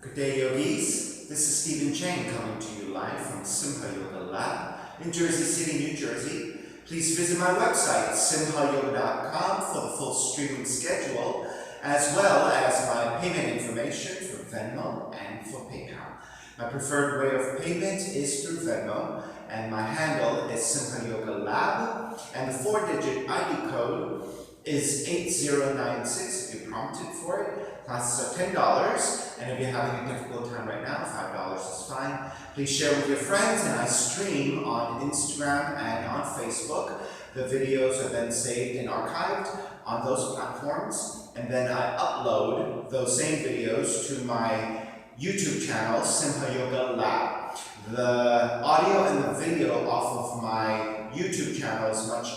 Good day, yogis. This is Stephen Chang coming to you live from Simha Yoga Lab in Jersey City, New Jersey. Please visit my website, simhayoga.com, for the full streaming schedule, as well as my payment information for Venmo and for PayPal. My preferred way of payment is through Venmo, and my handle is Simha Yoga Lab, and the 4-digit ID code is 8096 if you're prompted for it. Classes are $10, and if you're having a difficult time right now, $5 is fine. Please share with your friends, and I stream on Instagram and on Facebook. The videos are then saved and archived on those platforms, and then I upload those same videos to my YouTube channel, Simha Yoga Lab. The audio and the video off of my YouTube channel is much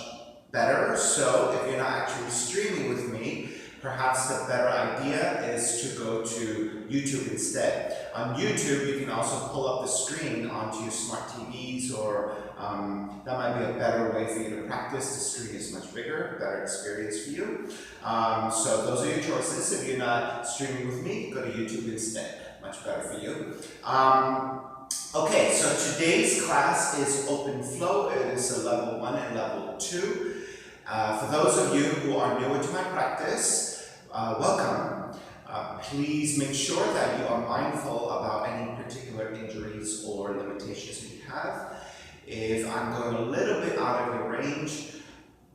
better, so if you're not actually streaming with me, perhaps the better idea is to go to YouTube instead. On YouTube, you can also pull up the screen onto your smart TVs, or that might be a better way for you to practice. The screen is much bigger, better experience for you. So those are your choices. If you're not streaming with me, go to YouTube instead. Much better for you. Okay, so today's class is open flow. It is a level 1 and level 2. For those of you who are newer to my practice, welcome. Please make sure that you are mindful about any particular injuries or limitations that you have. If I'm going a little bit out of your range,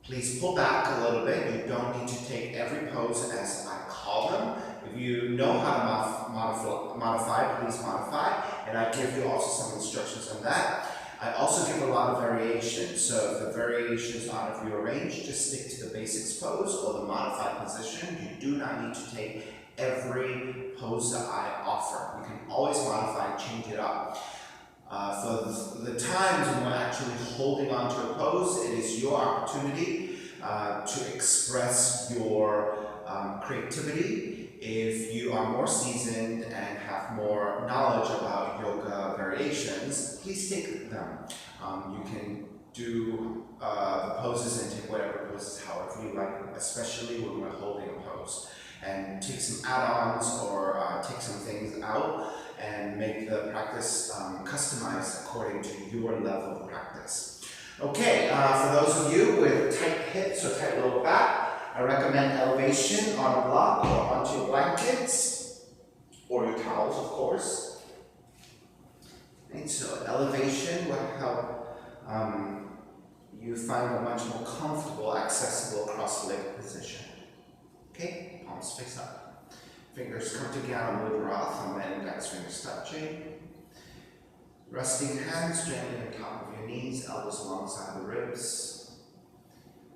please pull back a little bit. You don't need to take every pose as I call them. If you know how to modify, please modify. And I give you also some instructions on that. I also give a lot of variations, so if the variation is out of your range, just stick to the basics pose or the modified position. You do not need to take every pose that I offer. You can always modify and change it up. For the times when we're actually holding on to a pose, it is your opportunity to express your creativity. If you are more seasoned and have more knowledge about yoga variations, please take them. You can do the poses and take whatever poses however you like, especially when we're holding a pose. And take some add-ons or take some things out and make the practice customized according to your level of practice. Okay, for those of you with tight hips or tight lower back, I recommend elevation on a block or onto your blankets, or your towels, of course. And so elevation will help you find a much more comfortable, accessible cross-legged position. Okay, palms face up. Fingers come together, mudra, thumb and index fingers touching. Resting hands gently on top of your knees, elbows alongside the ribs.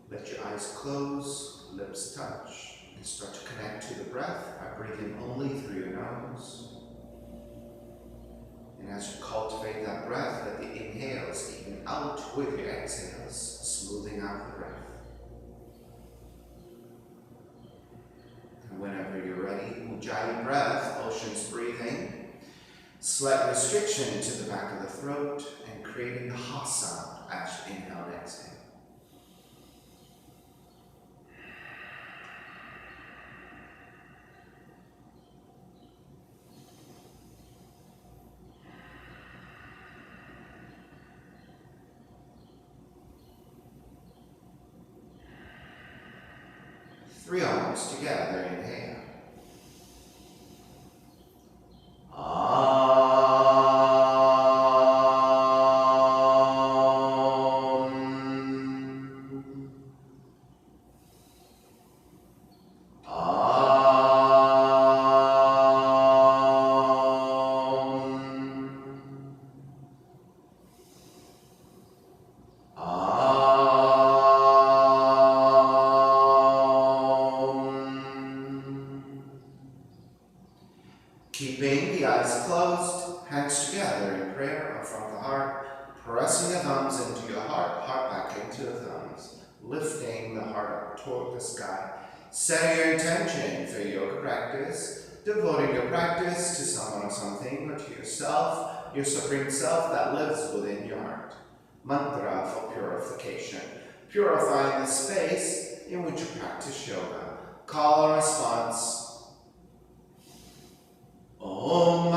Let your eyes close, lips touch, and start to connect to the breath by breathing only through your nose. And as you cultivate that breath, let the inhales even out with your exhales, smoothing out the breath. And whenever you're ready, Ujjayi breath, ocean's breathing, slight restriction to the back of the throat, and creating the ha sound as you inhale and exhale. Three arms together, inhale. Keeping the eyes closed, hands together in prayer or from the heart, pressing the thumbs into your heart, heart back into the thumbs, lifting the heart up toward the sky. Setting your intention for your yoga practice, devoting your practice to someone or something, or to yourself, your supreme self that lives within your heart. Mantra for purification, purifying the space in which you practice yoga. Call or response. Om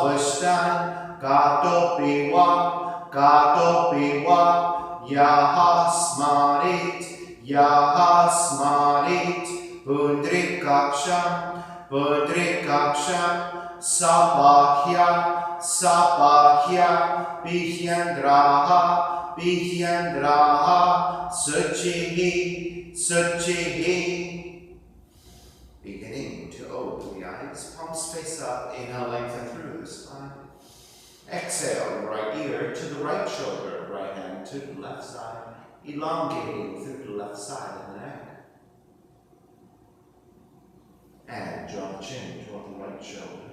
Vishtan, Gato Biwa, Gato Biwa, Yaha Smarit, Yaha Smarit, Pundrikaksham, Pundrikaksham, Sabahya, Sabahya, Bihyandraha, Bihyandraha, Suchihi, Suchihi. Beginning to open the eyes, palms face up, inhale, lengthen through the spine. Exhale, right ear to the right shoulder, right hand to the left side, elongating through the left side of the neck. And draw the chin toward the right shoulder.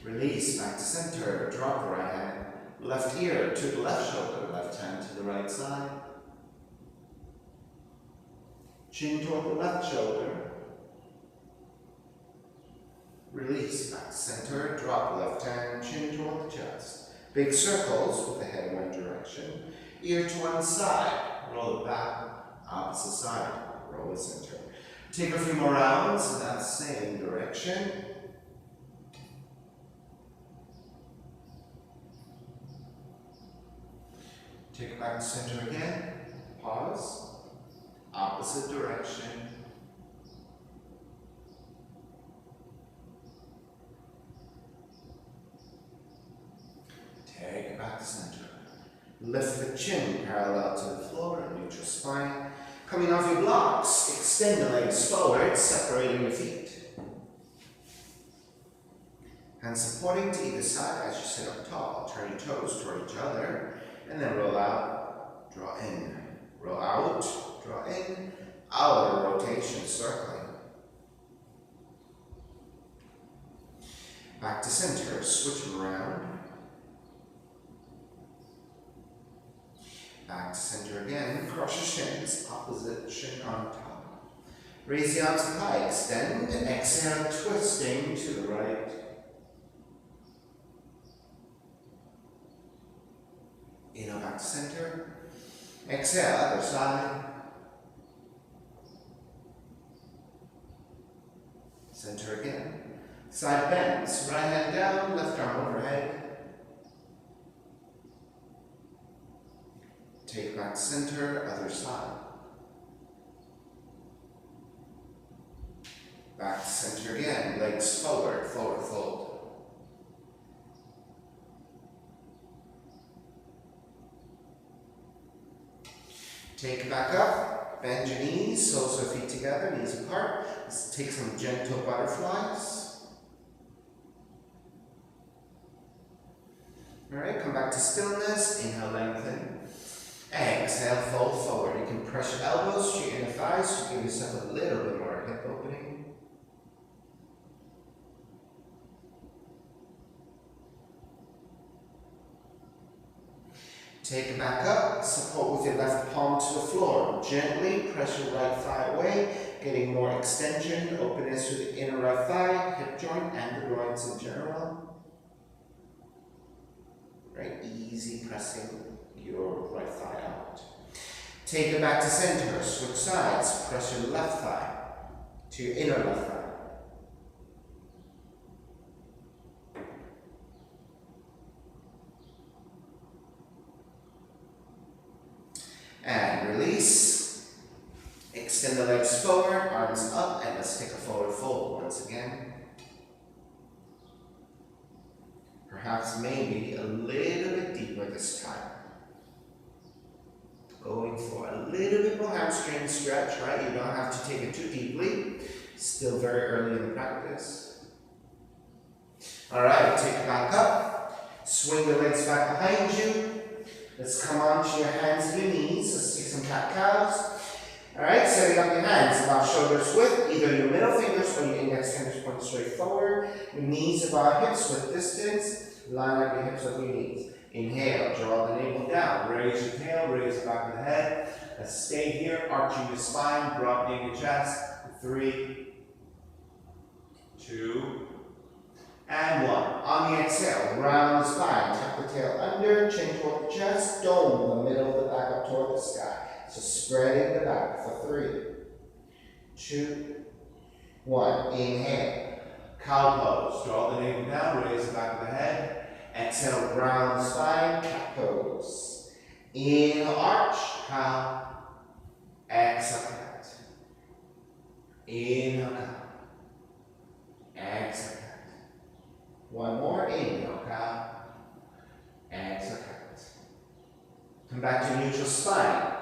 Release back to center, drop the right hand, left ear to the left shoulder, left hand to the right side. Chin toward the left shoulder. Release back to center, drop the left hand, chin toward the chest. Big circles with the head in one direction. Ear to one side, roll it back, opposite side, roll it center. Take a few more rounds in that same direction. Take it back to center again, pause. Opposite direction. Take it back to center. Lift the chin parallel to the floor, neutral spine. Coming off your blocks, extend the legs forward, separating your feet. Hands supporting to either side as you sit up tall. Turn your toes toward each other, and then roll out, draw in. Roll out, draw in, outer rotation, circling. Back to center, switch them around. Back to center again, cross your shins, opposite shin on top. Raise the arms high, extend, and exhale, twisting to the right. Inhale, back to center. Exhale, other side. Center again. Side bends, right hand down, left arm overhead. Take back to center, other side. Back to center again, legs forward, forward fold. Take it back up, bend your knees, soles of feet together, knees apart. Let's take some gentle butterflies. Alright, come back to stillness, inhale, lengthen. Exhale, fold forward. You can press your elbows to your inner thighs to give yourself a little bit more hip opening. Take it back up, support with your left palm to the floor. Gently press your right thigh away, getting more extension, openness to the inner right thigh, hip joint, and the groins in general. Right, easy pressing your right thigh out. Take it back to center, switch sides, press your left thigh to your inner left thigh. And release. Extend the legs forward, arms up, and let's take a forward fold once again. Perhaps maybe a little bit deeper this time. Going for a little bit more hamstring stretch, right? You don't have to take it too deeply. Still very early in the practice. All right, take it back up. Swing the legs back behind you. Let's come on to your hands and your knees. Let's take some cat-cows. All right, setting up your hands about shoulders width, either your middle fingers or your index fingers point straight forward. Your knees about hips with distance. Line up your hips with your knees. Inhale, draw the navel down. Raise your tail, raise the back of the head. Let's stay here, arching your spine, broadening your chest. 3, 2, and 1. On the exhale, round the spine, tuck the tail under, chin toward the chest, dome the middle of the back up toward the sky. So spreading the back for 3, 2, 1. Inhale. Cow pose. Draw the navel down, raise the back of the head. Exhale, round the spine, cat pose. Inhale, arch, cow. Exhale, cat. Inhale, cow. Exhale, cat. One more, inhale, cow. Exhale, cat. Come back to neutral spine.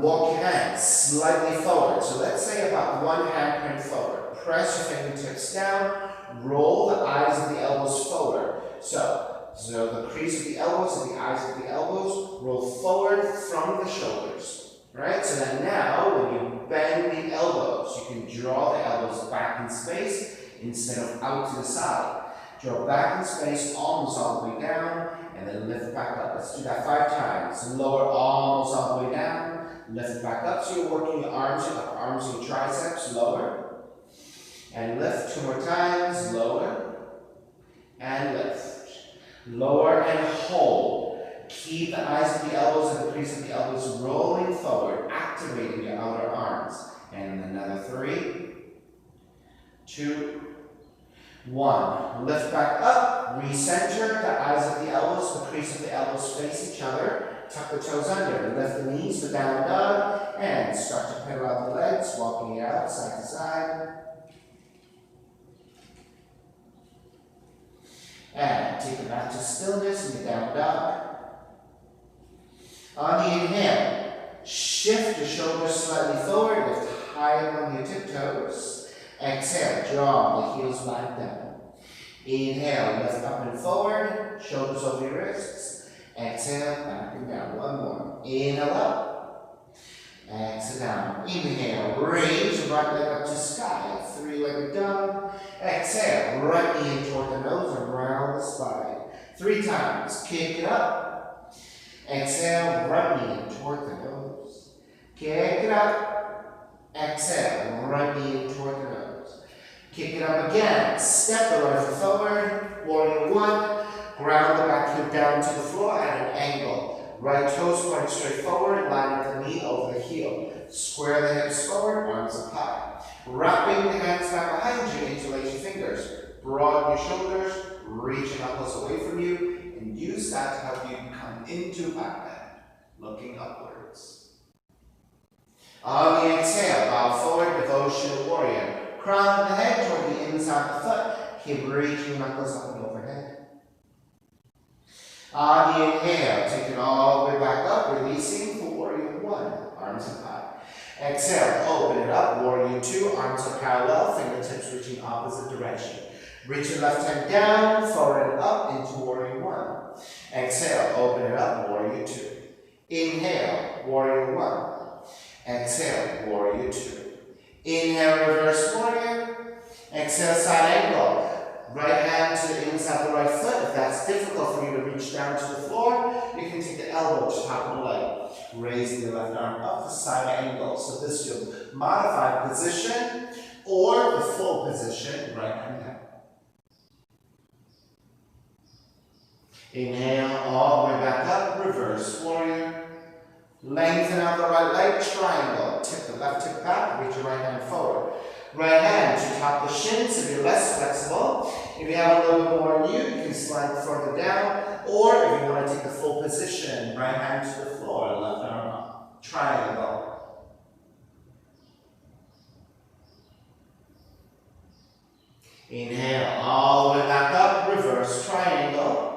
Walk your hands slightly forward. So let's say about one handprint forward. Press your fingertips down. Roll the eyes of the elbows forward. So the crease of the elbows and the eyes of the elbows roll forward from the shoulders. Right? So then now, when you bend the elbows, you can draw the elbows back in space instead of out to the side. Draw back in space, almost all the way down, and then lift back up. Let's do that 5 times. Lower almost all the way down, lift back up. So you're working your arms, your upper arms, your triceps, lower. And lift 2 more times, lower. And lift. Lower and hold. Keep the eyes of the elbows and the crease of the elbows rolling forward, activating your outer arms. And another 3, 2, 1. Lift back up, recenter, the eyes of the elbows, the crease of the elbows face each other. Tuck the toes under, lift the knees for downward dog, and start to pedal out the legs, walking it out side to side. And take it back to stillness in the downward dog. On the inhale, shift your shoulders slightly forward, lift high on your tiptoes. Exhale, draw the heels back down. Inhale, lift up and forward, shoulders over your wrists. Exhale, back and down. One more. Inhale up. Exhale down. Inhale, raise your right leg up to sky. 3-legged dog. Exhale, right knee toward the nose, around the spine. 3 times. Kick it up. Exhale, right knee toward the nose. Kick it up. Exhale, right knee toward the nose. Kick it up again. Step the right foot forward. Warrior 1. Ground the back heel down to the floor at an angle. Right toes point straight forward. Line up the knee over the heel. Square the hips forward. Arms up high. Wrapping the hands back behind you. Interlace your fingers. Broaden your shoulders. Reach your knuckles away from you. And use that to help you come into back bend. Looking upwards. On the exhale, bow forward, devotional warrior. Crown the head toward the inside of the foot. Keep reaching knuckles up and overhead. On the inhale, take it all the way back up, releasing for warrior 1. Arms up high. Exhale, open it up. Warrior 2, arms are parallel, fingertips reaching opposite direction. Reach your left hand down, forward and up into warrior 1. Exhale, open it up, warrior 2. Inhale, warrior 1. Exhale, warrior 2. Inhale, reverse warrior. Exhale, side angle. Right hand to the inside of the right foot. If that's difficult for you to reach down to the floor, you can take the elbow to top of the leg. Raising the left arm up, the side angle. So this is your modified position or the full position, right hand down. Inhale, all the way back up, reverse warrior. Lengthen out the right leg, triangle. Tip the left hip back, reach your right hand forward. Right hand to top the shins if you're less flexible. If you have a little bit more in you, you can slide further down. Or if you want to take the full position, right hand to the floor, left arm up. Triangle. Inhale, all the way back up, reverse triangle.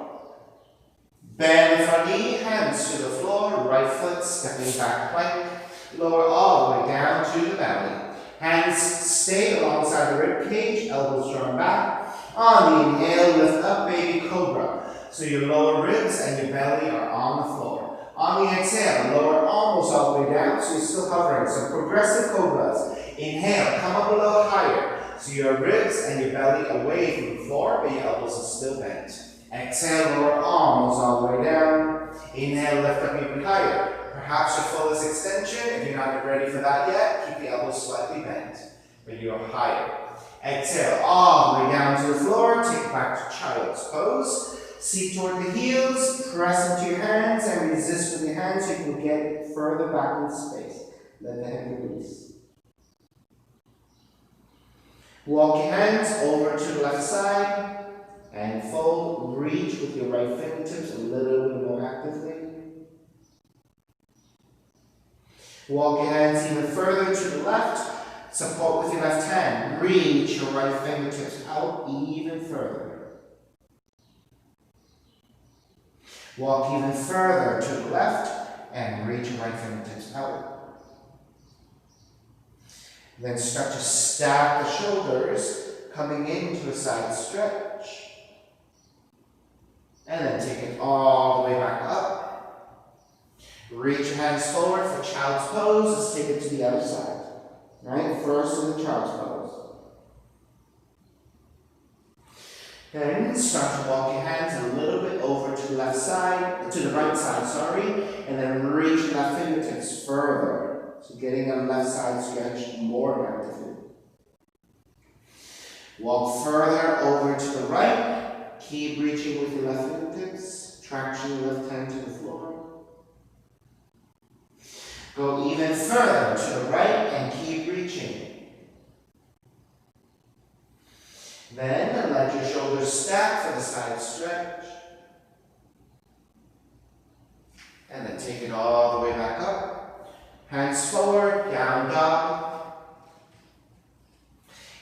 Bend the front knee, hands to the floor, right foot stepping back plank. Lower all the way down to the belly. Hands stay alongside the rib cage, elbows drawn back. On the inhale, lift up, baby cobra. So your lower ribs and your belly are on the floor. On the exhale, lower almost all the way down, so you're still hovering. So progressive cobras. Inhale, come up a little higher. So your ribs and your belly away from the floor, but your elbows are still bent. Exhale, lower almost all the way down. Inhale, lift up even higher. Perhaps your fullest extension. If you're not ready for that yet, keep the elbows slightly bent, but you're higher. Exhale, all the way down to the floor. Take it back to child's pose. Seat toward the heels. Press into your hands and resist with your hands so you can get further back in space. Let the head release. Walk your hands over to the left side and fold. Reach with your right fingertips a little bit more actively. Walk your hands even further to the left. Support with your left hand. Reach your right fingertips out even further. Walk even further to the left and reach your right fingertips out. Then start to stack the shoulders, coming into a side stretch. And then take it all the way back up. Reach your hands forward for child's pose. Let's take it to the other side. Right? First in the child's pose. Then start to walk your hands a little bit over to the left side, to the right side, sorry, and then reach your left fingertips further. So getting a left side stretch more actively. Walk further over to the right. Keep reaching with your left fingertips. Traction your left hand to the floor. Go even further to the right and keep reaching. Then let your shoulders stack for the side stretch. And then take it all the way back up. Hands forward, down dog.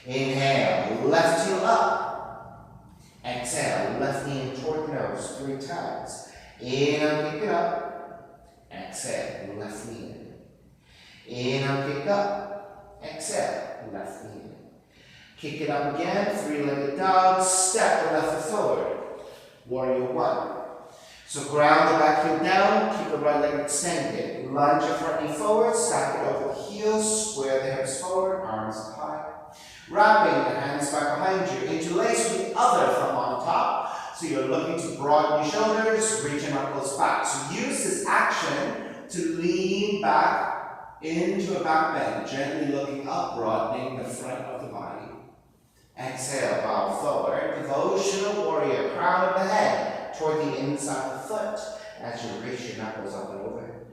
Inhale, left heel up. Exhale, left knee in toward the nose 3 times. Inhale, kick it up. Exhale, left knee in. Inhale, kick up. Exhale, left knee in. Kick it up again, 3-legged dog. Step the left foot forward. Warrior 1. So ground the back heel down, keep the right leg extended. Lunge your front knee forward, stack it over the heels, square the hips forward, arms up high. Wrapping the hands back behind you. Interlace with the other thumb on top. So you're looking to broaden your shoulders, reach your knuckles back. So use this action to lean back into a back bend, gently looking up, broadening the front of the body. Exhale, bow forward. Devotional warrior, crown of the head toward the inside of the foot as you reach your knuckles up and over.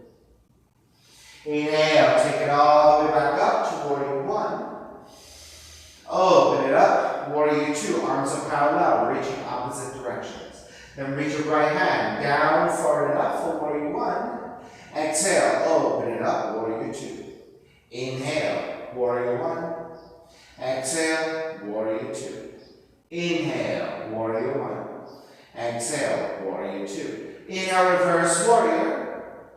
Inhale, take it all the way back up to warrior 1. Open it up, warrior 2, arms up parallel, reaching opposite directions. Then reach your right hand down, forward and up for warrior 1. Exhale, open it up, warrior 2. Inhale, warrior 1. Exhale, warrior 2. Inhale, warrior 1. Exhale, warrior 2. Inhale, reverse warrior.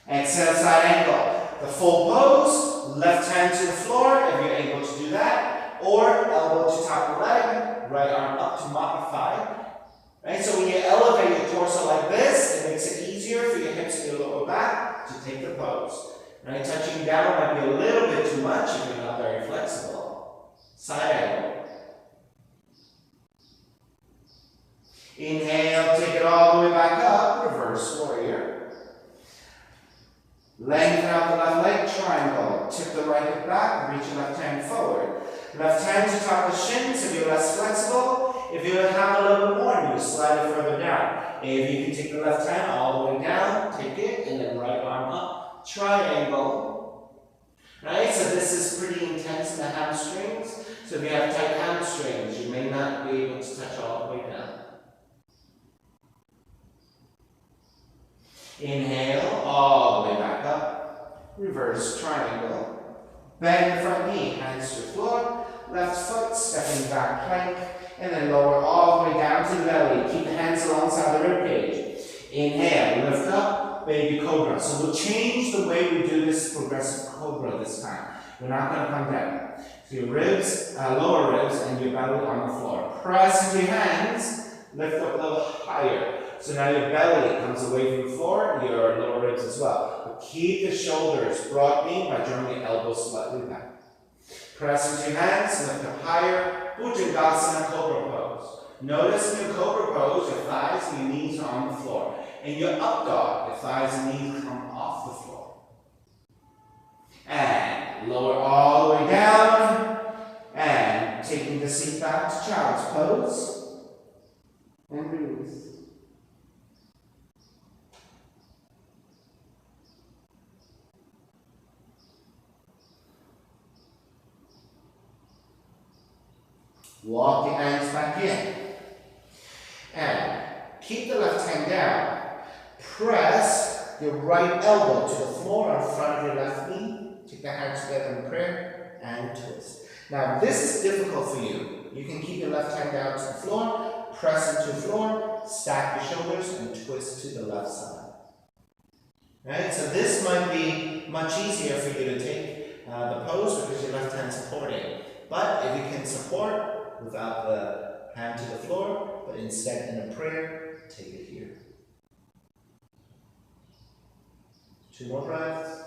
Exhale, side angle. The full pose, left hand to the floor if you're able to do that. Or elbow to top of leg, right arm up to modify. Right? So when you elevate your torso like this, it makes it easier for your hips and your lower back to take the pose. Right? Touching down might be a little bit too much if you're not very flexible. Side angle. Inhale, take it all the way back up, reverse warrior. Lengthen out the left leg, triangle. Tip the right hip back, reach your left hand forward. Left hand to top the shins if you're less flexible. If you have a little bit more, you slide it further down. If you can take the left hand all the way down, take it, and then right arm up. Triangle. Right? So this is pretty intense in the hamstrings. So if you have tight hamstrings, you may not be able to touch all the way down. Inhale, all the way back up. Reverse triangle. Bend the front knee, hands to the floor. Left foot, stepping back plank. And then lower all the way down to the belly. Keep the hands alongside the ribcage. Inhale, lift up, baby cobra. So we'll change the way we do this progressive cobra this time. We're not going to come down. So your ribs, lower ribs, and your belly on the floor. Press into your hands. Lift up a little higher. So now your belly comes away from the floor, your lower ribs as well. But keep the shoulders broadening by drawing your elbows slightly back. Press into your hands, lift up higher. Bhujangasana Cobra Pose. Notice in your Cobra Pose, your thighs and your knees are on the floor. In your up dog, your thighs and knees come off the floor. And lower all the way down. And taking the seat back to child's pose. And release. Walk your hands back in. And keep the left hand down. Press your right elbow to the floor in front of your left knee. Take the hands together in prayer and twist. Now, this is difficult for you. You can keep your left hand down to the floor, press into the floor, stack your shoulders, and twist to the left side. Right? So this might be much easier for you to take the pose because your left hand is supporting. But if you can support without the hand to the floor, but instead in a prayer, take it here. 2 more breaths.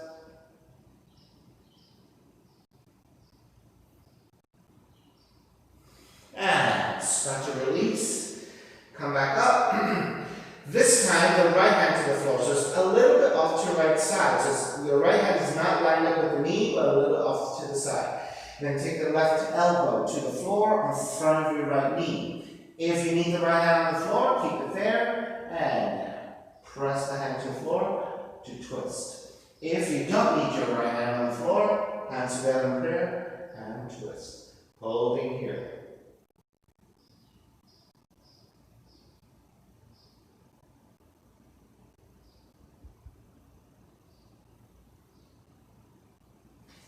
And start to release. Come back up. This time, the right hand to the floor. So it's a little bit off to the right side. So your right hand is not lined up with the knee, but a little off to the side. Then take the left elbow to the floor in front of your right knee. If you need the right hand on the floor, keep it there. And press the hand to the floor to twist. If you don't need your right hand on the floor, hands together in prayer and twist. Holding here.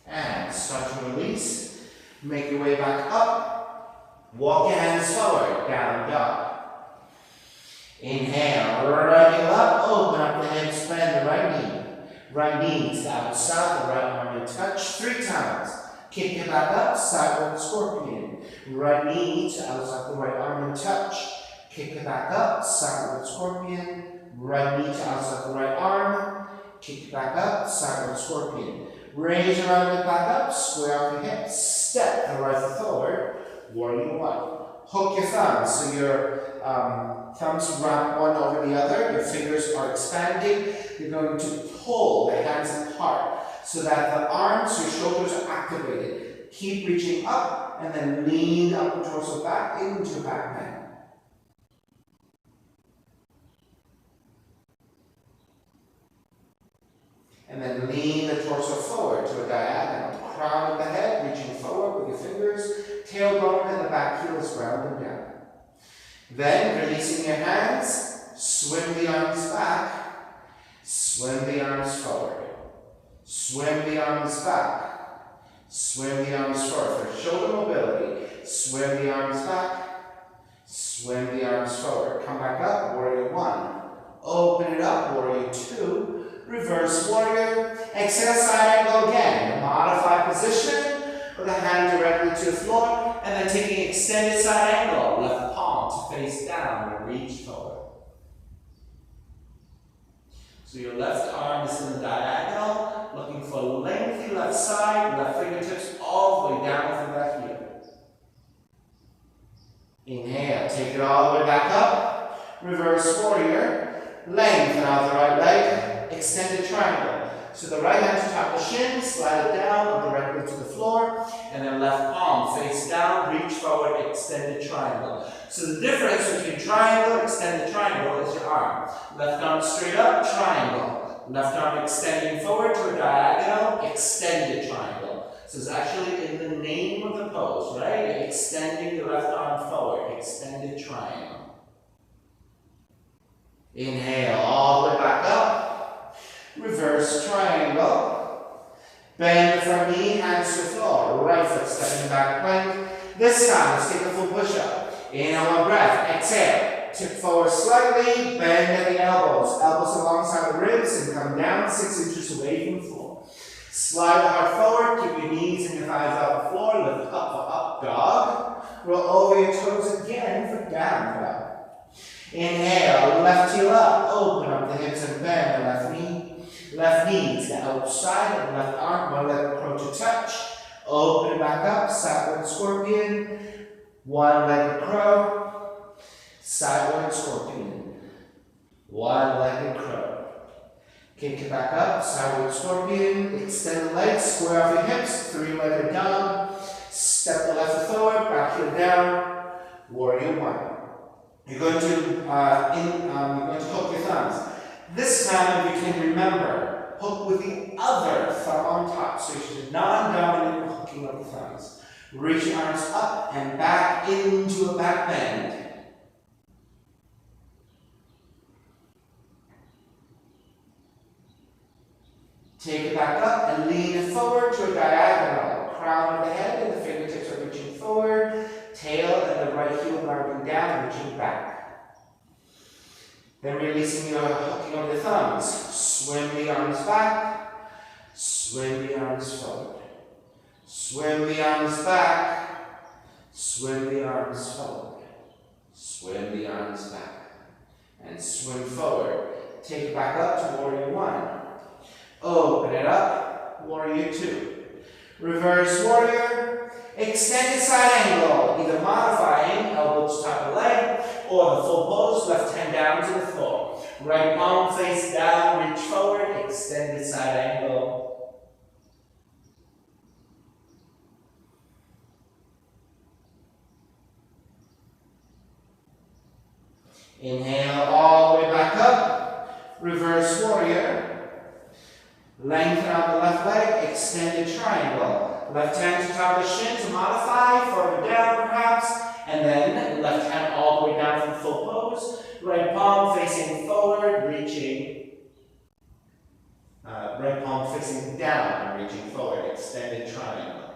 And start to release. Make your way back up. Walk your hands forward, down dog. Inhale, right heel up, open up the hips, bend the right knee. Right knee to the outside, the right arm in touch 3 times. Kick it back up, sideward scorpion. Right knee to outside, the right arm in touch. Kick it back up, sideward scorpion. Right knee to outside the right arm. Kick it back up, sideward scorpion. Raise your right leg back up, square off your hips, step the right foot forward, warrior 1. Hook your thumbs, so your thumbs wrap one over the other, your fingers are expanding. You're going to pull the hands apart so that the arms, your shoulders are activated. Keep reaching up and then lean up the torso back into back bend. And then lean the torso forward to a diagonal. Crown of the head, reaching forward with your fingers. Tailbone and the back heel is grounding down. Then, releasing your hands, swim the arms back. Swim the arms forward. Swim the arms back. Swim the arms forward. For shoulder mobility, swim the arms back. Swim the arms forward. Come back up, warrior 1. Open it up, warrior 2. Reverse warrior. Exhale, side angle again. Modify position with the hand directly to the floor, and then taking extended side angle. Left palm to face down and reach forward. So your left arm is in the diagonal, looking for lengthy left side, left fingertips all the way down from left heel. Inhale, take it all the way back up. Reverse warrior. Lengthen out the right leg. Extended triangle. So the right hand to top the shin, slide it down or directly to the floor, and then left palm face down, reach forward, extended triangle. So the difference between triangle and extended triangle is your arm. Left arm straight up, triangle. Left arm extending forward to a diagonal, extended triangle. So it's actually in the name of the pose, right? Extending the left arm forward, extended triangle. Inhale, all the way back up. Reverse triangle. Bend the front knee, hands to the floor. Right foot stepping back plank. This time, let's take a full push-up. Inhale, 1 breath. Exhale. Tip forward slightly. Bend at the elbows. Elbows alongside the ribs and come down 6 inches away from the floor. Slide the heart forward. Keep your knees and your thighs off the floor. Lift up for up dog. Roll over your toes again for down dog. Inhale, left heel up. Open up the hips and bend the left knee. Left knee to the outside of the left arm, 1 leg crow to touch. Open it back up, sideward scorpion. 1 leg crow. Sideward scorpion. 1 leg crow. Kick it back up, sideward scorpion. Extend the legs, square off your hips, 3-legged dog. Step the left foot forward, back heel down. Warrior 1. You're going to hook your thumbs. This time, if you can remember, hook with the other thumb on top. So you should non-dominant hooking of the thumbs. Reach your arms up and back into a back bend. Take it back up and lean it forward to a diagonal. Crown of the head and the fingertips are reaching forward. Tail and the right heel guarding down, reaching back. Then releasing your hooking of the thumbs. Swim the arms back. Swim the arms forward. Swim the arms back. Swim the arms forward. Swim the arms back. And swim forward. Take it back up to warrior one. Open it up, warrior two. Reverse warrior, extended side angle, either modifying elbows top of leg or the full pose, left hand down to the floor. Right palm face down, reach forward, extended side angle. Inhale all the way back up, reverse warrior. Lengthen out the left leg, extended triangle. Left hand to top of the shin to modify, further down perhaps, and then left hand all the way down from full pose. Right palm facing forward, reaching. Right palm facing down and reaching forward, extended triangle.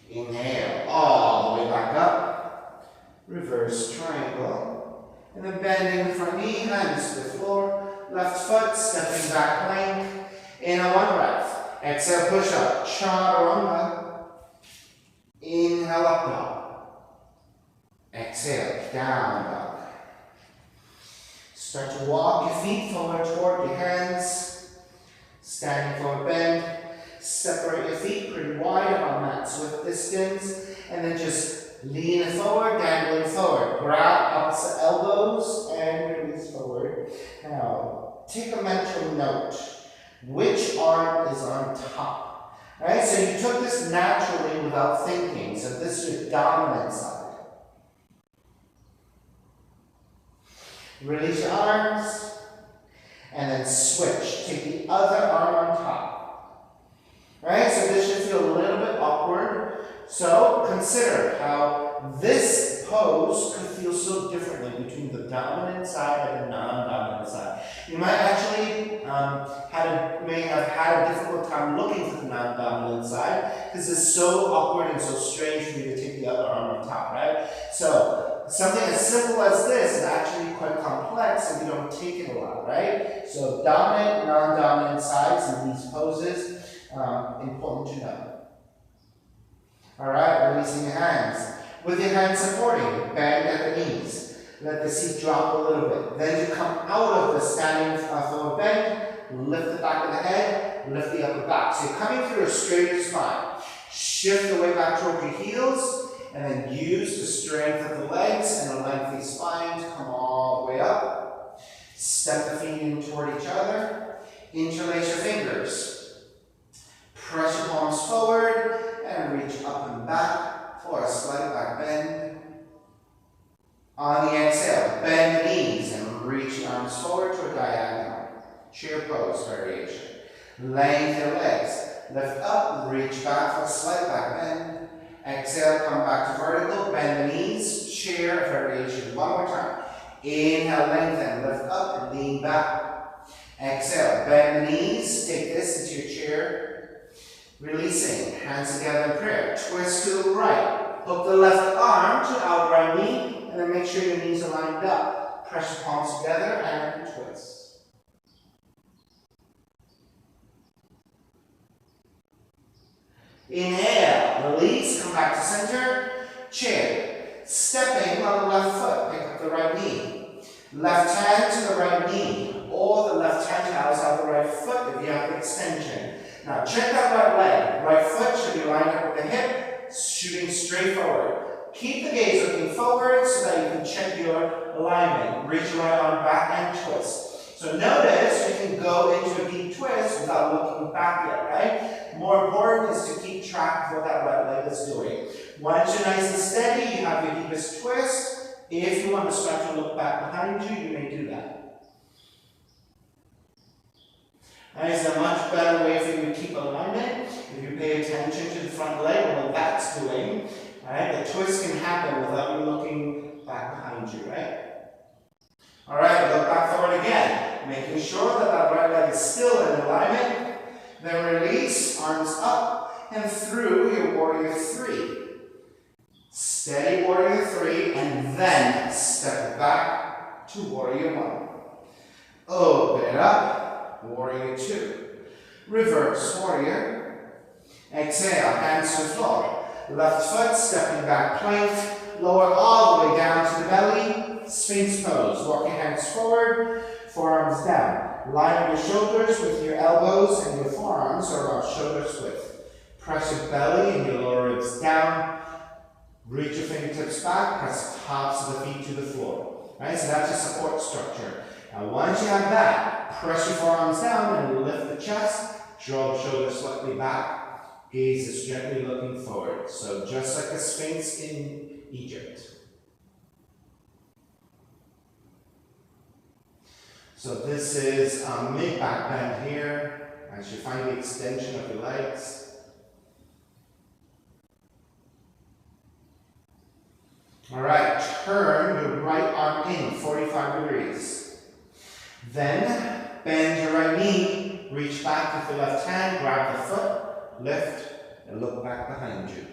Inhale, all the way back up. Reverse triangle. And then bending the front knee, hands to the floor. Left foot, stepping back plank. Inhale, one breath. Exhale, push up. Chaturanga. Inhale, up dog. Exhale, down dog. Start to walk your feet forward toward your hands. Standing forward bend. Separate your feet pretty wide on that swift distance. And then just lean forward, dangling forward. Grab opposite elbows and release forward. Now, take a mental note. Which arm is on top? Alright, so you took this naturally without thinking. So this is your dominant side. Release your arms. And then switch. Take the other arm on top. Alright, so this should feel a little bit awkward. So consider how this pose could feel so differently between the dominant side and the non-dominant side. You might actually may have had a difficult time looking for the non-dominant side because it's so awkward and so strange for you to take the other arm on top, right? So something as simple as this is actually quite complex and we don't take it a lot, right? So dominant, non-dominant sides in these poses, important to know. Alright, releasing your hands. With your hands supporting, bend at the knees. Let the seat drop a little bit. Then you come out of the standing forward bend, lift the back of the head, lift the upper back. So you're coming through a straighter spine. Shift the weight back toward your heels, and then use the strength of the legs and a lengthy spine to come all the way up. Step the feet in toward each other. Interlace your fingers. Press your palms forward. And reach up and back for a slight back bend. On the exhale, bend the knees and reach your arms forward to a diagonal. Chair pose variation. Lengthen your legs. Lift up, reach back for a slight back bend. Exhale, come back to vertical, bend the knees, chair variation. One more time. Inhale, lengthen, lift up and lean back. Exhale, bend the knees, take this into your chair. Releasing, hands together in prayer. Twist to the right. Hook the left arm to the outright knee, and then make sure your knees are lined up. Press your palms together and twist. Inhale, release, come back to center. Chair. Stepping on the left foot, pick up the right knee. Left hand to the right knee, or the left hand to outside the right foot if you have the extension. Now check that right leg. Right foot should be lined up with the hip, shooting straight forward. Keep the gaze looking forward so that you can check your alignment. Reach your right arm back and twist. So notice you can go into a deep twist without looking back yet, right? More important is to keep track of what that right leg is doing. Once you're nice and steady, you have your deepest twist. If you want to start to look back behind you, you may do that. That is a much better way for you to keep alignment. If you pay attention to the front leg and what that's doing, right? The twist can happen without you looking back behind you, right? All right, look back forward again, making sure that that right leg is still in alignment. Then release, arms up and through your warrior three. Steady warrior three, and then step back to warrior one. Open it up, warrior two. Reverse warrior. Exhale, hands to the floor. Left foot, stepping back plank. Lower all the way down to the belly. Sphinx pose. Walk your hands forward, forearms down. Line up your shoulders with your elbows and your forearms are about shoulders width. Press your belly and your lower ribs down. Reach your fingertips back. Press the tops of the feet to the floor. Right? So that's your support structure. Now once you have that, press your forearms down and lift the chest. Draw the shoulders slightly back. Gaze is gently looking forward. So just like the Sphinx in Egypt. So this is a mid-back bend here, as you find the extension of your legs. All right, turn your right arm in 45 degrees. Then bend your right knee, reach back with the left hand, grab the foot, lift, and look back behind you.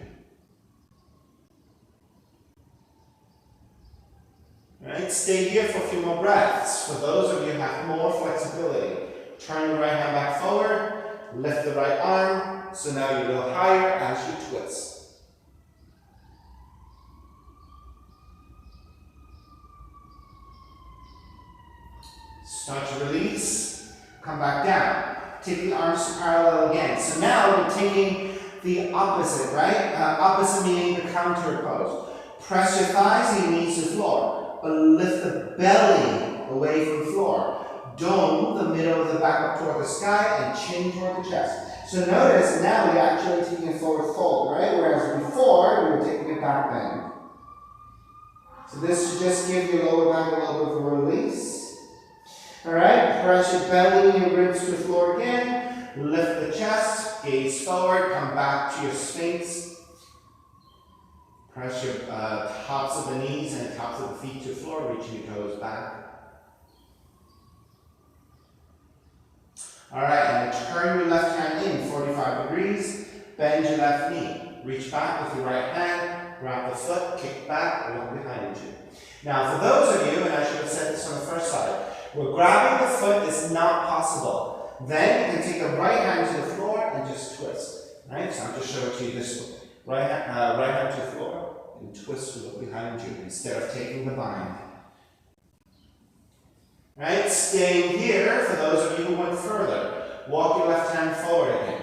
Right, stay here for a few more breaths. For those of you who have more flexibility, turn your right hand back forward, lift the right arm, so now you're a little higher as you twist. Start to release, come back down. Take the arms to parallel again. So now we're taking the opposite, right? Opposite meaning the counter pose. Press your thighs and your knees to the floor. But lift the belly away from the floor. Dome the middle of the back up toward the sky and chin toward the chest. So notice now we're actually taking a forward fold, right? Whereas before we were taking a back bend. So this should just give your lower back a little bit of a release. Alright, press your belly and your ribs to the floor again. Lift the chest, gaze forward, come back to your Sphinx. Press your tops of the knees and tops of the feet to the floor, reaching your toes back. Alright, and then turn your left hand in 45 degrees, bend your left knee. Reach back with your right hand, grab the foot, kick back, and look behind you. Now for those of you, and I should have said this on the first slide, where grabbing the foot is not possible. Then you can take the right hand to the floor and just twist. Right? So I'll just show it to you this way. Right hand to the floor and twist to look behind you instead of taking the bind. Right? Staying here, for those of you who went further, walk your left hand forward again.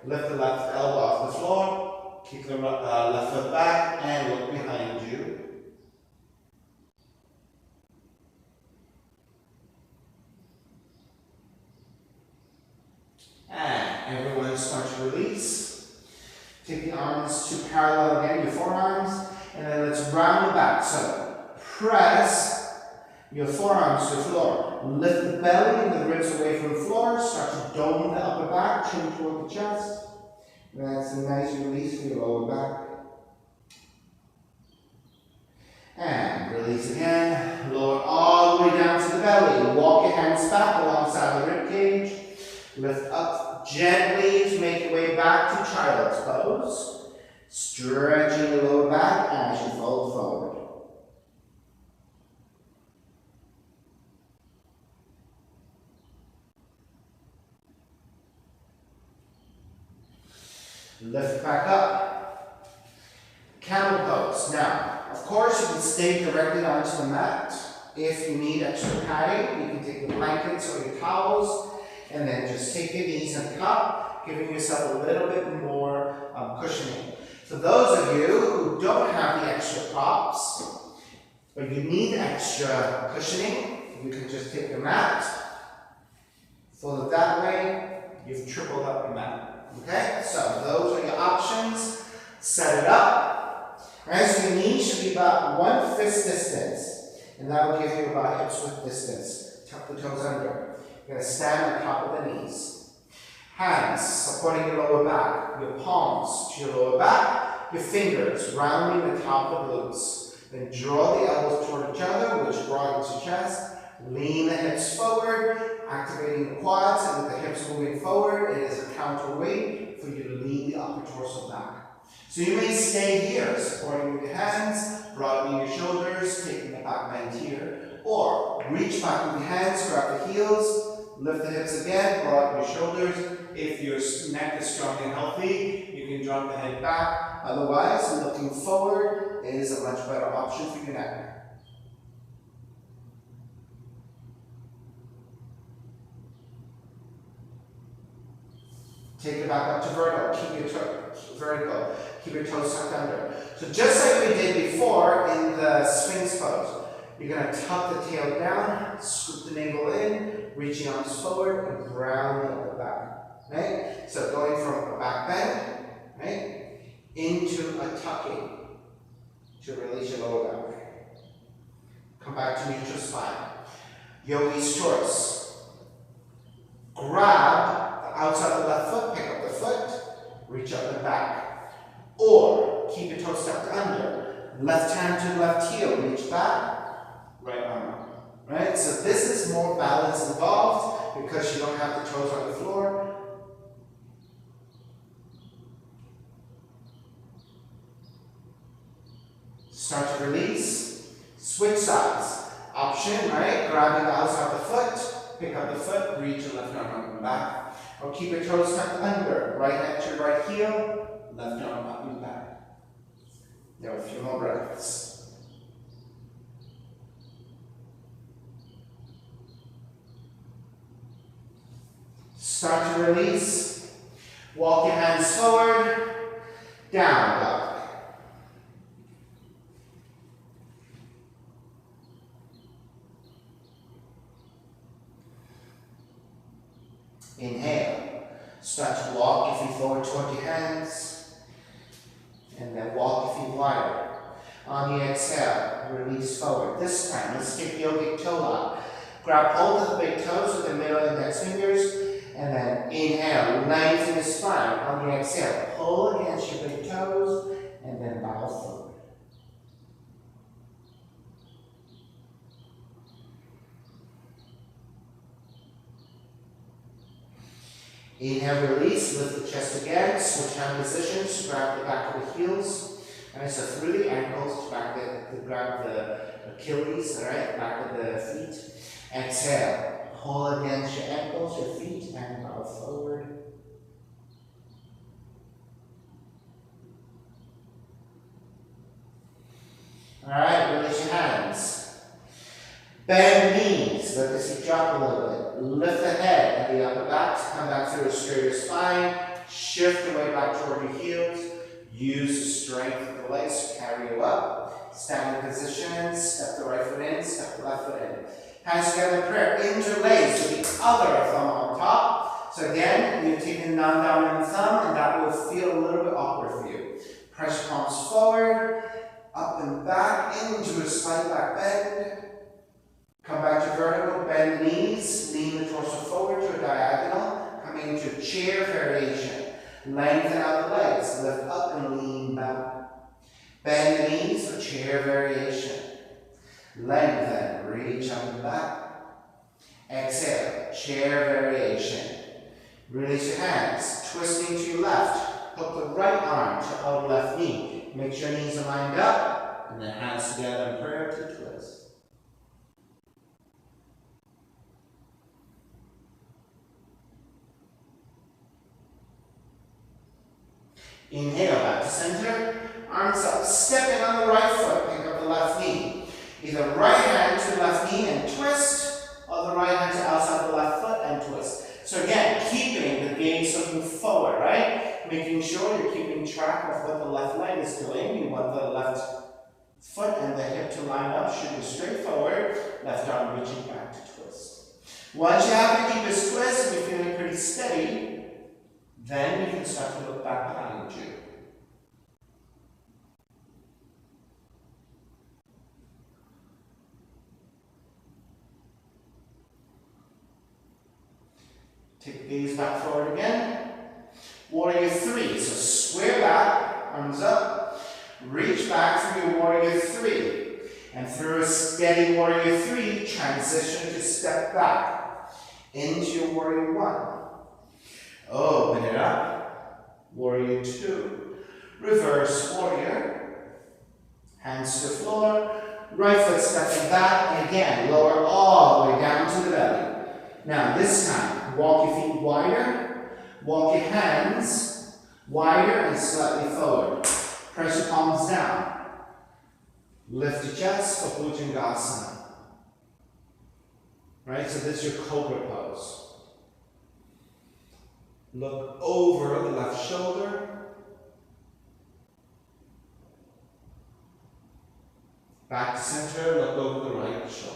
Lift the left elbow off the floor, kick the left foot back, and look behind you. And everyone start to release. Take the arms to parallel again, your forearms, and then let's round the back. So press your forearms to the floor. Lift the belly and the ribs away from the floor. Start to dome the upper back, chin toward the chest. That's a nice release for your lower back. And release again. Lower all the way down to the belly. Walk your hands back alongside the rib cage. Lift up gently to make your way back to child's pose. Stretching the lower back as you fold forward. Lift back up. Camel pose. Now, of course, you can stay directly onto the mat. If you need extra padding, you can take the blankets or your towels and then just take your knees and up, giving yourself a little bit more cushioning. For those of you who don't have the extra props, but you need extra cushioning, you can just take the mat, fold it that way, you've tripled up your mat. Okay, so those are your options. Set it up. Right, so your knees should be about 1 fist distance, and that will give you about hips width distance. Tuck the toes under. You're going to stand on top of the knees. Hands supporting your lower back, your palms to your lower back, your fingers rounding the top of the glutes. Then draw the elbows toward each other, which broadens your chest. Lean the hips forward, activating the quads, and with the hips moving forward, it is a counterweight for you to lean the upper torso back. So you may stay here, supporting with your hands, broadening your shoulders, taking the back bend here, or reach back with your hands, grab the heels, lift the hips again, broaden your shoulders. If your neck is strong and healthy, you can drop the head back. Otherwise, looking forward is a much better option for your neck. Take it back up to vertical. Keep your vertical. Keep your toes tucked under. So just like we did before in the Sphinx pose, you're going to tuck the tail down, scoop the navel in, reaching arms forward, and rounding up the back. Right? So going from a back bend, right, into a tucking to release your lower back. Come back to neutral spine. Yogi's choice. Grab the outside of the left foot, pick up the foot, reach up and back. Or keep your toes tucked under. Left hand to the left heel, reach back, right arm up. Right? So this is more balance involved because you don't have the toes on the floor. Start to release. Switch sides. Option, right? Grabbing the outside of the foot, pick up the foot, reach your left arm up and back. Or keep your toes tucked under. Right hand to right heel, left arm up and back. There are a few more breaths. Start to release. Walk your hands forward, down dog. Inhale. Start to walk your feet forward toward your hands. And then walk your feet wider. On the exhale, release forward. This time, let's take the yogic toe lock. Grab hold of the big toes with the middle index fingers. And then inhale, lengthen the spine. On the exhale, pull against your big toes. And then bow forward. Inhale, release, lift the chest again, switch hand positions, grab the back of the heels, and so through the ankles to grab the Achilles, right, back of the feet. Exhale, pull against your ankles, your feet, and bow forward. Alright, release your hands. Bend knees, let the seat drop a little bit. Lift the head and the upper back, come back through a straighter spine. Shift the weight back toward your heels. Use the strength of the legs to carry you up. Standing position, step the right foot in, step the left foot in. Hands together in prayer, interlace with the other thumb on top. So again, you're taking the non-dominant thumb, and that will feel a little bit awkward for you. Press your palms forward, up and back, into a slight back bend. Come back to vertical, bend the knees, lean the torso forward to a diagonal, coming into a chair variation. Lengthen out the legs, lift up and lean back. Bend the knees for chair variation. Lengthen, reach up and back. Exhale, chair variation. Release your hands, twisting to your left. Hook the right arm to out left knee. Make sure knees are lined up, and then hands together in prayer to twist. Inhale, back to center, arms up, stepping on the right foot, pick up the left knee. Either right hand to left knee and twist, or the right hand to outside the left foot and twist. So again, keeping the gaze looking forward, right? Making sure you're keeping track of what the left leg is doing. You want the left foot and the hip to line up, shooting straight forward, left arm reaching back to twist. Once you have your deepest twist and you're feeling pretty steady, then you can start to look back behind you. Take the gaze back forward again. Warrior 3. So square back, arms up. Reach back for your warrior 3. And through a steady warrior 3, transition to step back into your warrior 1. Open it up. Warrior 2. Reverse warrior. Hands to the floor. Right foot stepping back. And again, lower all the way down to the belly. Now this time, walk your feet wider. Walk your hands wider and slightly forward. Press your palms down. Lift your chest for Bhujangasana. Right, so this is your cobra pose. Look over the left shoulder. Back to center, look over the right shoulder.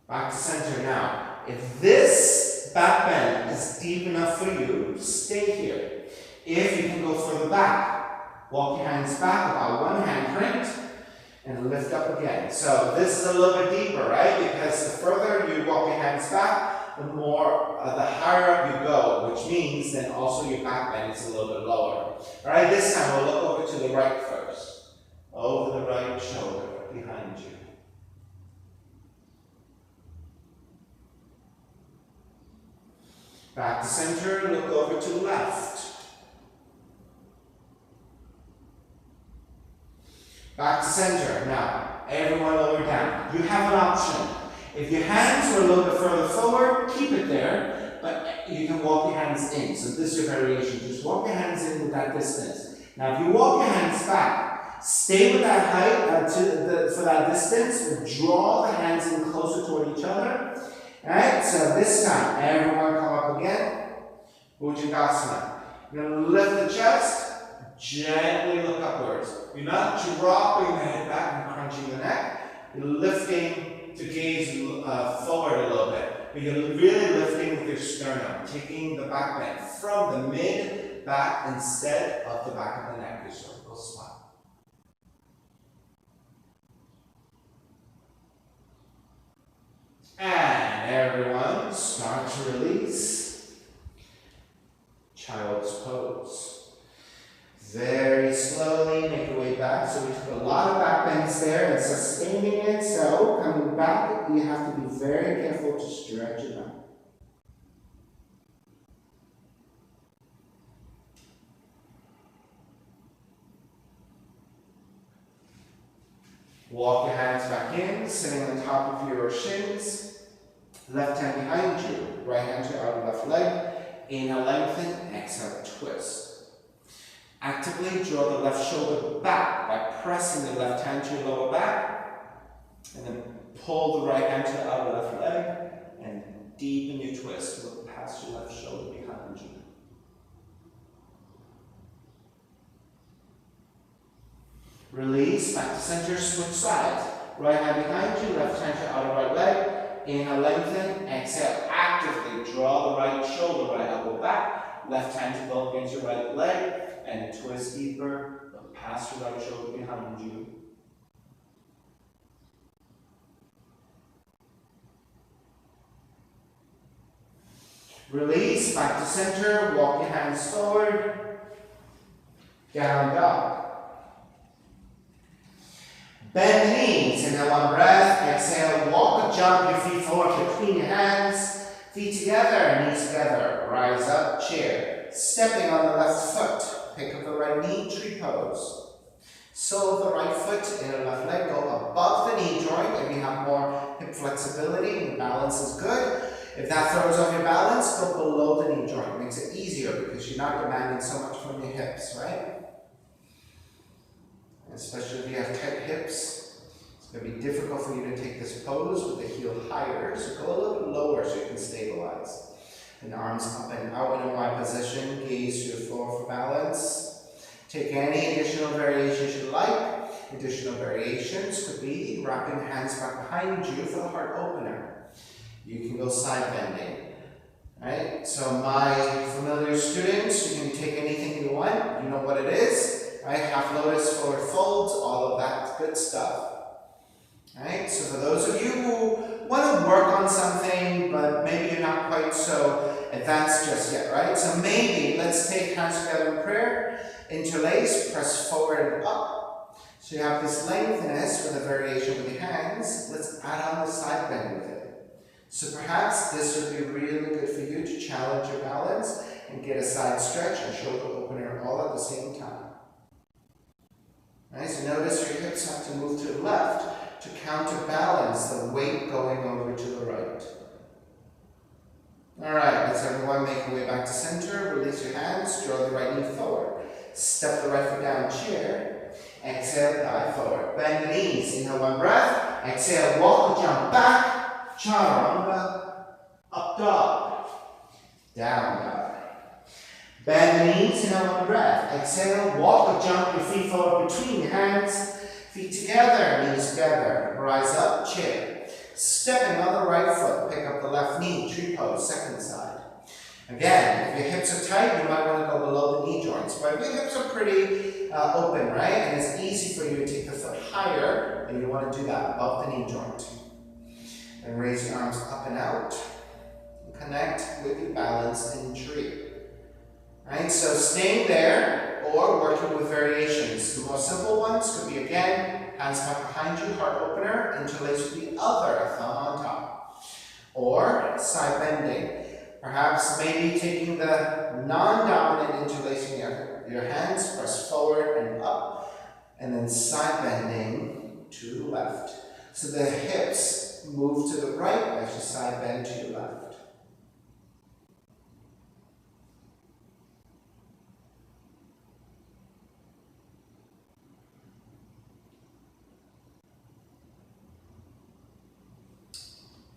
Back to center now. If this back bend is deep enough for you, stay here. If you can go further back, walk your hands back about one hand print and lift up again. So this is a little bit deeper, right? Because the further you walk your hands back, the more, the higher up you go, which means then also your back bend is a little bit lower. All right, this time we'll look over to the right first. Over the right shoulder, behind you. Back to center, look over to the left. Back to center. Now, everyone lower down. You have an option. If your hands were a little bit further forward, keep it there, but you can walk your hands in. So this is your variation. Just walk your hands in with that distance. Now, if you walk your hands back, stay with that height for that distance, but draw the hands in closer toward each other. Alright, so this time, everyone come up again. Bhujangasana. You're going to lift the chest, gently look upwards. You're not dropping the head back and crunching the neck. You're lifting to gaze forward a little bit. But you're really lifting with your sternum, taking the back bend from the mid back instead of the back of the neck, your cervical spine. And everyone, start to release. Child's pose. Very slowly make your way back. So we took a lot of back bends there and sustaining it. So coming back, you have to be very careful to stretch it out. Walk your hands back in, sitting on top of your shins. Left hand behind you, right hand to your outer left leg. Inhale, lengthen, exhale, twist. Actively draw the left shoulder back by pressing the left hand to your lower back. And then pull the right hand to the outer left leg and deepen your twist. Look past your left shoulder behind you. Release, back to center, switch sides. Right hand behind you, left hand to outer right leg. Inhale, lengthen, exhale, actively draw the right shoulder, right elbow back. Left hand to go against your right leg and twist deeper, look past your right shoulder behind you. Release, back to center, walk your hands forward. Down dog. Bend the knees, inhale one breath, exhale, walk or jump your feet forward between your hands, feet together, knees together, rise up, chair. Stepping on the left foot, pick up the right knee, tree pose. Sole of the right foot, inner left leg, go above the knee joint if you have more hip flexibility and balance is good. If that throws off your balance, go below the knee joint. It makes it easier because you're not demanding so much from your hips, right? Especially if you have tight hips, it's going to be difficult for you to take this pose with the heel higher. So go a little bit lower so you can stabilize. And arms up and out in a wide position. Gaze to the floor for balance. Take any additional variations you like. Additional variations could be wrapping the hands back behind you for the heart opener. You can go side bending. Right? So my familiar students, you can take anything you want. You know what it is. Right, half lotus, forward folds, all of that good stuff. Right, so for those of you who want to work on something, but maybe you're not quite so advanced just yet, right? So maybe let's take hands together in prayer, interlace, press forward and up. So you have this lengthiness with a variation with the hands. Let's add on the side bend with it. So perhaps this would be really good for you to challenge your balance and get a side stretch and shoulder opener all at the same time. Right, so notice your hips have to move to the left to counterbalance the weight going over to the right. Alright, let's everyone make your way back to center. Release your hands, draw the right knee forward. Step the right foot down, chair. Exhale, dive forward. Bend the knees, inhale one breath. Exhale, walk or jump back. Chaturanga, up dog. Down dog. Bend the knees, inhale one breath. Exhale, walk or jump your feet forward between your hands. Feet together, knees together. Rise up, chair. Stepping on the right foot, pick up the left knee, tree pose, second side. Again, if your hips are tight, you might want to go below the knee joints. But if your hips are pretty open, right, and it's easy for you to take the foot higher, then you want to do that above the knee joint. And raise your arms up and out. Connect with your balance in tree. Right, so staying there or working with variations. The more simple ones could be, again, hands back behind you, heart opener, interlace with the other thumb on top. Or side bending. Perhaps maybe taking the non-dominant, interlacing your hands, press forward and up, and then side bending to the left. So the hips move to the right as you side bend to your left.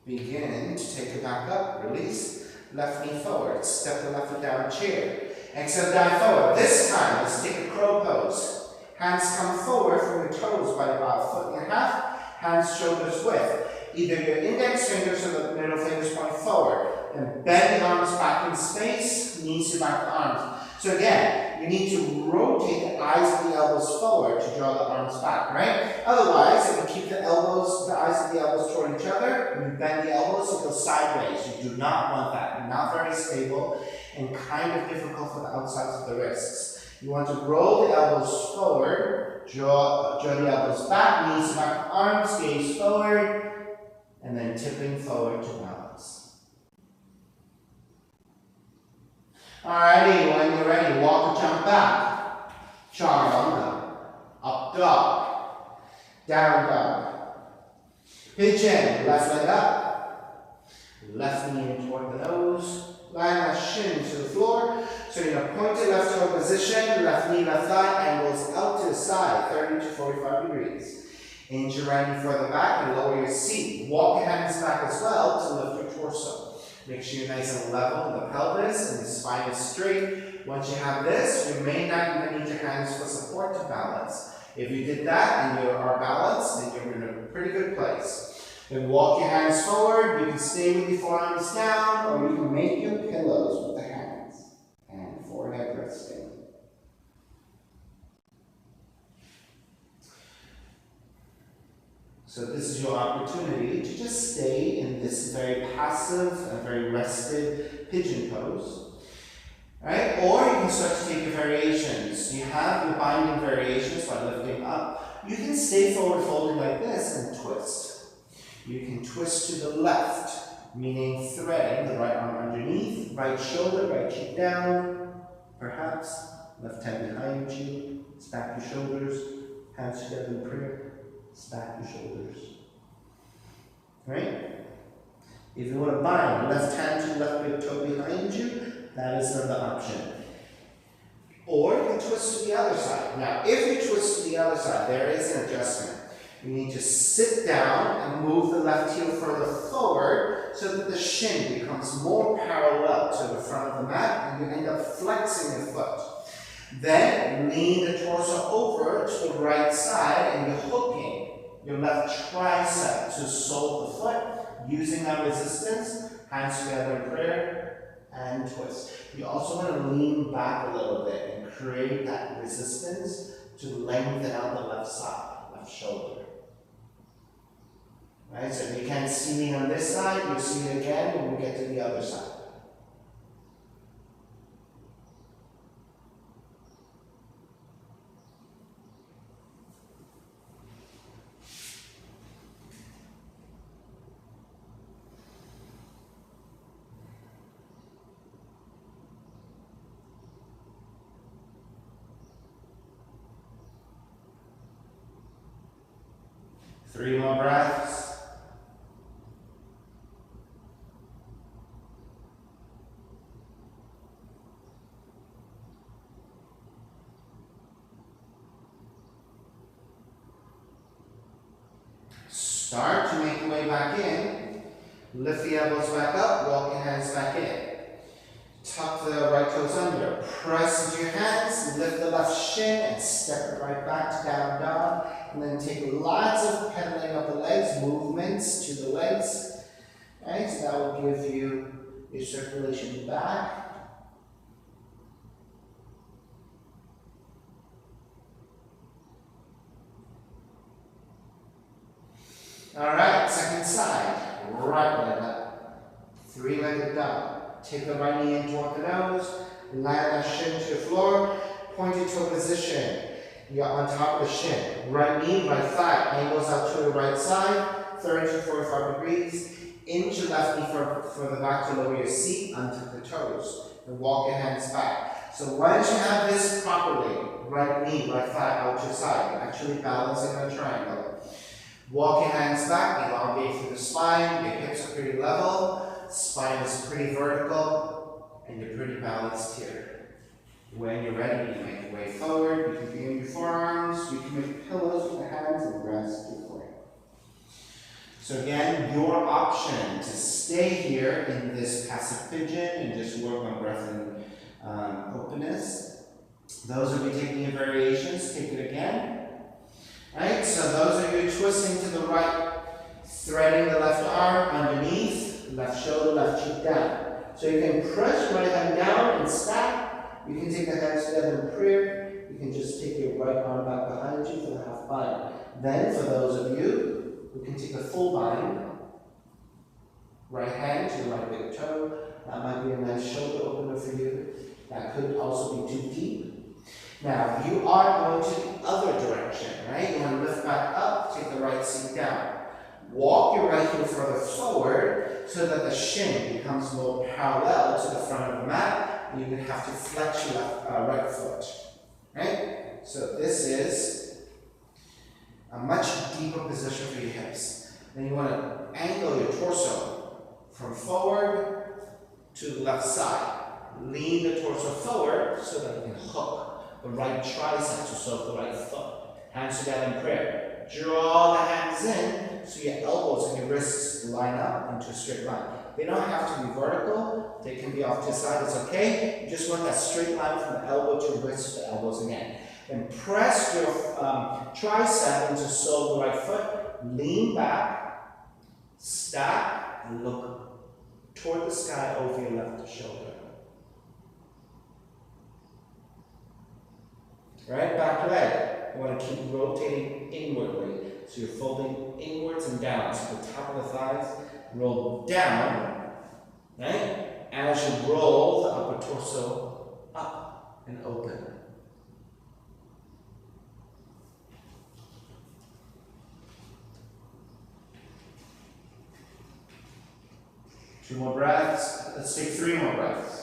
Begin to take it back up, release, left knee forward, step the left foot down, chair. Exhale, dive forward. This time, let's take a crow pose. Hands come forward from your toes by about a foot and a half, hands shoulders width. Either your index fingers or the middle fingers point forward. And bend the arms back in space, knees to back the arms. So again, you need to rotate the eyes and the elbows forward to draw the arms back, right? Otherwise, if you keep the eyes and the elbows toward each other, when you bend the elbows, it goes sideways. You do not want that. Not very stable and kind of difficult for the outsides of the wrists. You want to roll the elbows forward, draw the elbows back, knees back, arms, gaze forward, and then tipping forward to balance. Alrighty, when you're ready, walk or jump back. Chaturanga, up dog, down dog. Pigeon, left leg up, left knee in toward the nose. Line that shin to the floor. So you're in a pointed left toe position, left knee, left thigh, angles out to the side, 30 to 45 degrees. Inch your right knee further back and lower your seat. Walk your hands back as well to lift your torso. Make sure you're nice and level in the pelvis and the spine is straight. Once you have this, you may not even need your hands for support to balance. If you did that and you are balanced, then you're in a pretty good place. Then walk your hands forward. You can stay with your forearms down, or you can make your pillows with the hands and forehead resting. So this is your opportunity to just stay in this very passive and very rested pigeon pose. Right? Or you can start to take your variations. You have your binding variations by lifting up. You can stay forward folding like this and twist. You can twist to the left, meaning threading the right arm underneath, right shoulder, right cheek down, perhaps left hand behind you, stack your shoulders, hands together in prayer, stack your shoulders. Right? If you want to bind, left hand to left big toe behind you, that is another option. Or you can twist to the other side. Now, if you twist to the other side, there is an adjustment. You need to sit down and move the left heel further forward so that the shin becomes more parallel to the front of the mat and you end up flexing your foot. Then lean the torso over to the right side and you're hooking your left tricep to sole the foot using that resistance, hands together in prayer and twist. You also want to lean back a little bit and create that resistance to lengthen out the left side, left shoulder. Right, so if you can't see me on this side, you'll see it again when we get to the other side. Three more breaths. Start to make your way back in. Lift the elbows back up, walk your hands back in. Tuck the right toes under. Press into your hands, lift the left shin and step it right back to down dog. And then take lots of pedaling of the legs, movements to the legs. Right, so that will give you your circulation back. Alright, second side. Right leg up. Three-legged dog. Take the right knee in toward the nose. Land that shin to the floor. Pointed toe position. You're on top of the shin. Right knee, right thigh. Angles out to the right side. 30 to 45 degrees. Inch your left knee further back to lower your seat. Untuck the toes. And walk your hands back. So once you have this properly, right knee, right thigh out to side, you're actually balancing a triangle. Walk your hands back, elongate through the spine, your hips are pretty level, spine is pretty vertical, and you're pretty balanced here. When you're ready, you make your way forward, you can begin your forearms, you can make pillows with the hands and rest your forehead. So again, your option to stay here in this passive pigeon and just work on breath and openness. Those of you taking your variations, take it again. Right, so those of you twisting to the right, threading the left arm underneath, left shoulder, left cheek down. So you can press right hand down and stack. You can take the hands together in prayer. You can just take your right arm back behind you for the half bind. Then for those of you who can take a full bind, right hand to the right big toe. That might be a nice shoulder opener for you. That could also be too deep. Now, you are going to the other direction, right? You want to lift back up, take the right seat down. Walk your right heel further forward so that the shin becomes more parallel to the front of the mat. And you can have to flex your right foot, right? So this is a much deeper position for your hips. Then you want to angle your torso from forward to the left side. Lean the torso forward so that you can hook the right tricep to serve the right foot. Hands together in prayer. Draw the hands in so your elbows and your wrists line up into a straight line. They don't have to be vertical. They can be off to the side. It's okay. You just want that straight line from the elbow to wrist to elbows again. Then press your tricep into sole the right foot. Lean back. Stack and look toward the sky over your left shoulder. Right, back leg. You want to keep rotating inwardly. So you're folding inwards and down. So the top of the thighs roll down, right? As you roll the upper torso up and open. Two more breaths. Let's take 3 more breaths.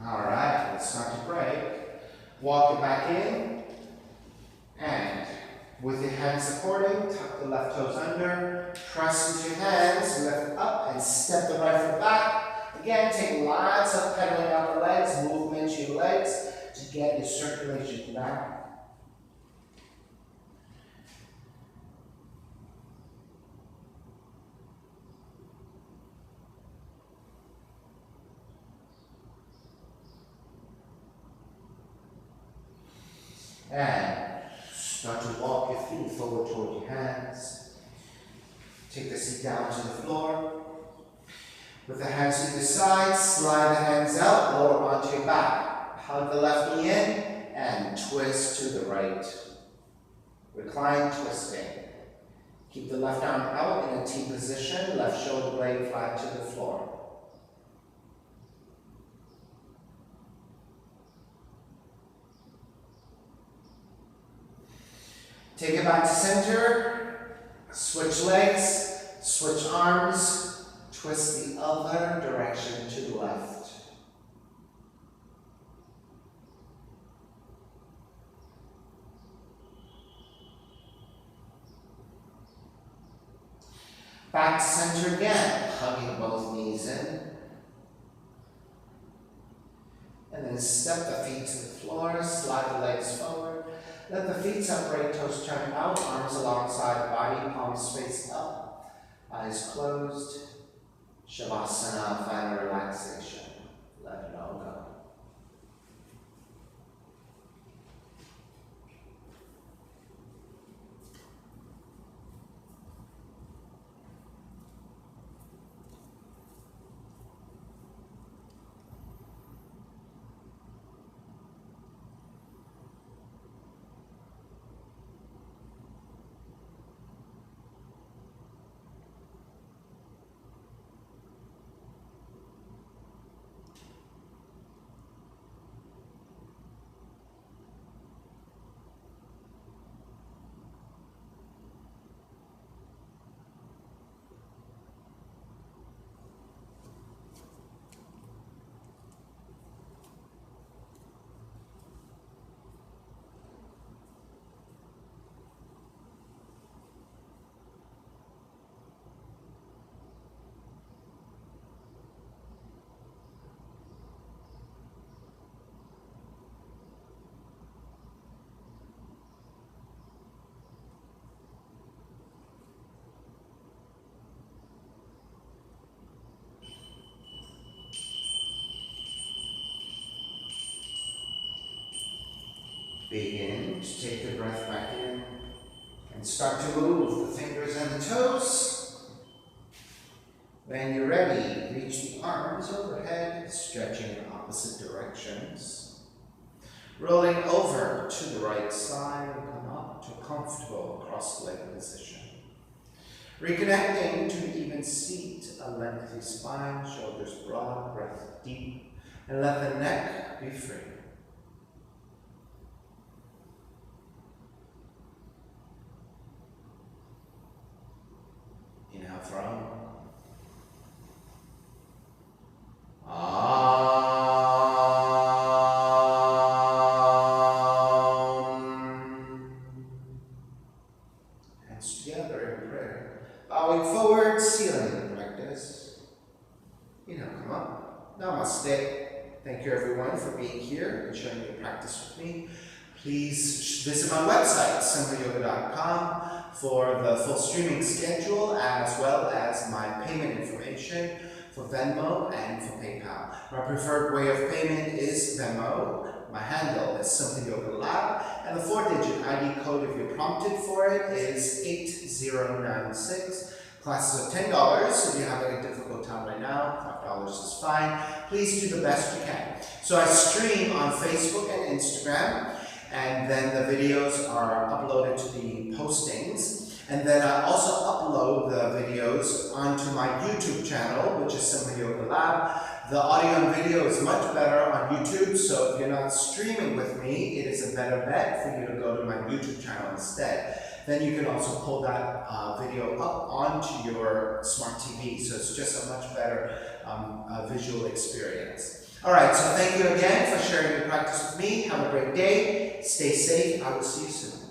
Alright, let's start to break. Walk it back in, and with your hands supporting, tuck the left toes under, press into your hands, lift up and step the right foot back. Again, take lots of pedaling out the legs, movement to your legs to get your circulation back. And start to walk your feet forward toward your hands. Take the seat down to the floor. With the hands to the side, slide the hands out, lower onto your back. Hug the left knee in and twist to the right. Recline twisting. Keep the left arm out in a T position, left shoulder blade flat to the floor. Take it back to center, switch legs, switch arms, twist the other direction to the left. Back to center again, hugging both knees in. And then step the feet to the floor, slide the legs forward. Let the feet separate, toes turn out, arms alongside the body, palms face up, eyes closed. Shavasana, final relaxation. Let it all go. Begin to take the breath back in and start to move the fingers and the toes. When you're ready, reach the arms overhead, stretching in opposite directions. Rolling over to the right side, come up to a comfortable cross-legged position. Reconnecting to even seat, a lengthy spine, shoulders broad, breath deep, and let the neck be free. Inhale, throne. Hands together in prayer. Bowing forward, sealing the practice. Inhale, come up. Namaste. Thank you everyone for being here and sharing your practice with me. Please visit my website, simhayoga.com, for the full streaming schedule as well as my payment information for Venmo and for PayPal. My preferred way of payment is Venmo. My handle is Simha Yoga Lab, and the 4-digit ID code, if you're prompted for it, is 8096. Classes are $10, so if you're having a difficult time right now, $5 is fine. Please do the best you can. So I stream on Facebook and Instagram, and then the videos are uploaded to the postings. And then I also upload the videos onto my YouTube channel, which is Simha Yoga Lab. The audio and video is much better on YouTube, so if you're not streaming with me, it is a better bet for you to go to my YouTube channel instead. Then you can also pull that video up onto your smart TV, so it's just a much better visual experience. All right, so thank you again for sharing your practice with me. Have a great day. Stay safe. I will see you soon.